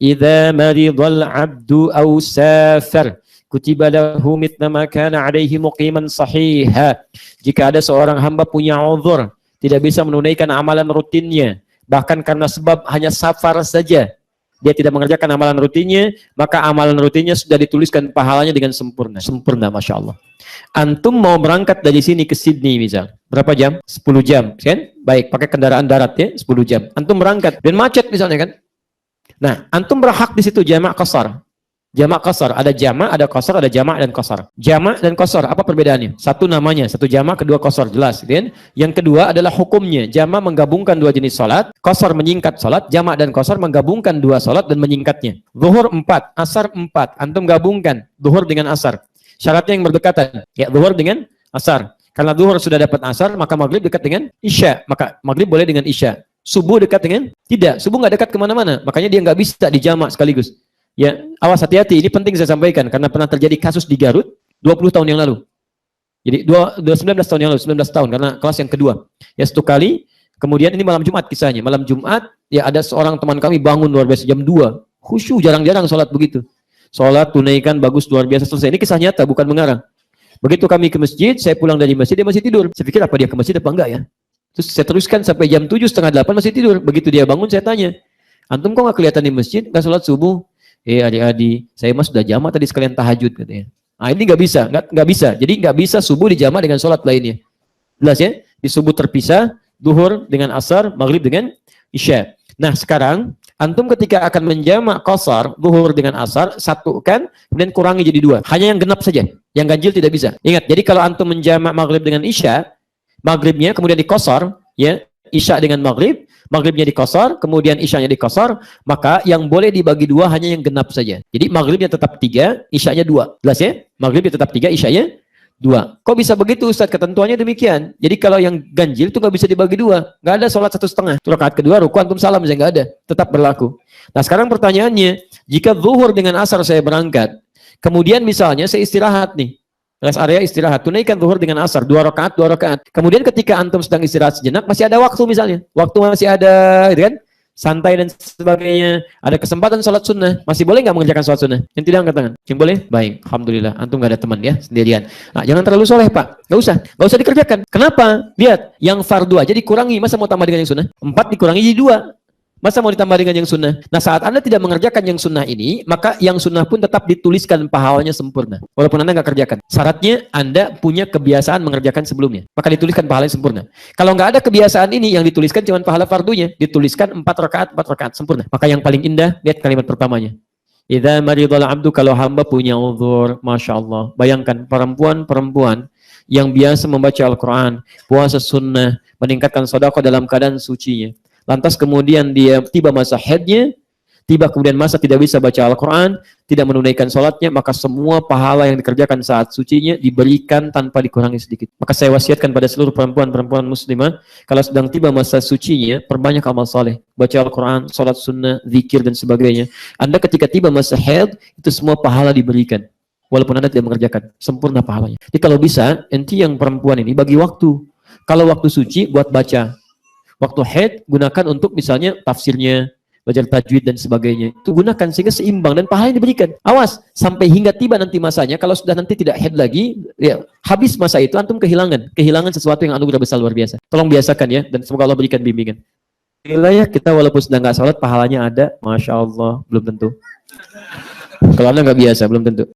idza maridal abdu aw safar kutiba lahu mithla ma kana alaihi muqiman sahiha. Jika ada seorang hamba punya uzur, tidak bisa menunaikan amalan rutinnya, bahkan karena sebab hanya safar saja, dia tidak mengerjakan amalan rutinnya, maka amalan rutinnya sudah dituliskan pahalanya dengan sempurna. Sempurna, Masya Allah. Antum mau berangkat dari sini ke Sydney misal, berapa jam? 10 jam, kan? Baik, pakai kendaraan darat ya, 10 jam. Antum berangkat, dan macet misalnya kan? Nah, antum berhak di situ jamak qasar. Jamak qasar, ada jamak, ada qasar, ada jamak dan qasar. Jamak dan qasar, apa perbedaannya? Satu namanya, satu jamak, kedua qasar, jelas. Kan? Yang kedua adalah hukumnya. Jamak menggabungkan dua jenis salat, qasar menyingkat salat, jamak dan qasar menggabungkan dua salat dan menyingkatnya. Zuhur 4, asar 4, antum gabungkan zuhur dengan asar. Syaratnya yang berdekatan. Ya, zuhur dengan asar. Karena zuhur sudah dapat asar, maka maghrib dekat dengan isya. Maka maghrib boleh dengan isya. Subuh dekat dengan? Tidak. Subuh nggak dekat kemana-mana. Makanya dia nggak bisa dijamak sekaligus. Ya, awas hati-hati, ini penting saya sampaikan karena pernah terjadi kasus di Garut 20 tahun yang lalu. Jadi 19 tahun yang lalu, 19 tahun karena kelas yang kedua. Ya, satu kali, kemudian ini malam Jumat kisahnya. Malam Jumat, ya ada seorang teman kami bangun luar biasa jam 2. Khusyuk, jarang-jarang sholat begitu. Sholat, tunaikan, bagus, luar biasa, selesai. Ini kisah nyata, bukan mengarang. Begitu kami ke masjid, saya pulang dari masjid, dia masih tidur. Saya pikir apa dia ke masjid apa enggak ya? Terus saya teruskan sampai jam 7, setengah 8 masih tidur. Begitu dia bangun, saya tanya, antum kok nggak kelihatan di masjid, nggak sholat subuh? Adik-adik, saya mah sudah jamak tadi sekalian tahajud katanya. Nah ini nggak bisa, nggak bisa. Jadi nggak bisa subuh dijamak dengan sholat lainnya. Jelas ya? Di subuh terpisah, duhur dengan asar, maghrib dengan isya. Nah sekarang antum ketika akan menjamak qasar, duhur dengan asar, satukan, kemudian kurangi jadi 2. Hanya yang genap saja, yang ganjil tidak bisa. Ingat, jadi kalau antum menjamak maghrib dengan isya, maghribnya kemudian di qasar, ya isya dengan maghrib, maghribnya di qasar, kemudian isyanya di qasar, maka yang boleh dibagi 2 hanya yang genap saja. Jadi maghribnya tetap 3, isyanya 2. Jelas ya? Maghribnya tetap 3, isyanya 2. Kok bisa begitu Ustaz? Ketentuannya demikian. Jadi kalau yang ganjil itu nggak bisa dibagi 2. Nggak ada sholat 1,5. Rakaat kedua, ruku, antum salam, saya nggak ada. Tetap berlaku. Nah sekarang pertanyaannya, jika zuhur dengan asar saya berangkat, kemudian misalnya saya istirahat nih, rest area istirahat, tunaikan zuhur dengan asar, 2 rakaat, 2 rakaat. Kemudian ketika antum sedang istirahat sejenak, masih ada waktu misalnya. Waktu masih ada, gitu kan? Santai dan sebagainya. Ada kesempatan sholat sunnah. Masih boleh nggak mengerjakan sholat sunnah? Yang tidak angkat tangan. Yang boleh? Baik. Alhamdulillah. Antum nggak ada teman ya, sendirian. Nah, jangan terlalu soleh Pak. Nggak usah. Nggak usah dikerjakan. Kenapa? Lihat. Yang fardu aja dikurangi. Masa mau tambah dengan yang sunnah? 4 dikurangi jadi 2. Masa mau ditambah dengan yang sunnah? Nah saat Anda tidak mengerjakan yang sunnah ini, maka yang sunnah pun tetap dituliskan pahalanya sempurna. Walaupun Anda nggak kerjakan. Syaratnya Anda punya kebiasaan mengerjakan sebelumnya. Maka dituliskan pahalanya sempurna. Kalau nggak ada kebiasaan ini, yang dituliskan cuma pahala fardunya. Dituliskan 4 rakaat sempurna. Maka yang paling indah, lihat kalimat pertamanya. Idza maridul abdu, kalau hamba punya uzur, Masya Allah. Bayangkan perempuan-perempuan yang biasa membaca Al-Quran, puasa sunnah, meningkatkan sedekah dalam keadaan sucinya. Lantas kemudian dia tiba masa haidnya, tiba kemudian masa tidak bisa baca Al-Quran, tidak menunaikan sholatnya, maka semua pahala yang dikerjakan saat sucinya diberikan tanpa dikurangi sedikit. Maka saya wasiatkan pada seluruh perempuan-perempuan muslimah, kalau sedang tiba masa sucinya, perbanyak amal saleh, baca Al-Quran, sholat sunnah, zikir dan sebagainya. Anda ketika tiba masa haid, itu semua pahala diberikan. Walaupun Anda tidak mengerjakan, sempurna pahalanya. Jadi kalau bisa, enti yang perempuan ini bagi waktu. Kalau waktu suci buat baca. Waktu haid gunakan untuk misalnya tafsirnya, belajar tajwid dan sebagainya. Itu gunakan sehingga seimbang dan pahala yang diberikan. Awas sampai hingga tiba nanti masanya, kalau sudah nanti tidak haid lagi, ya habis masa itu antum kehilangan sesuatu yang anugerah besar luar biasa. Tolong biasakan ya, dan semoga Allah berikan bimbingan. Wilayah kita walaupun sedang nggak sholat pahalanya ada, Masya Allah, belum tentu. Kalau Anda nggak biasa belum tentu.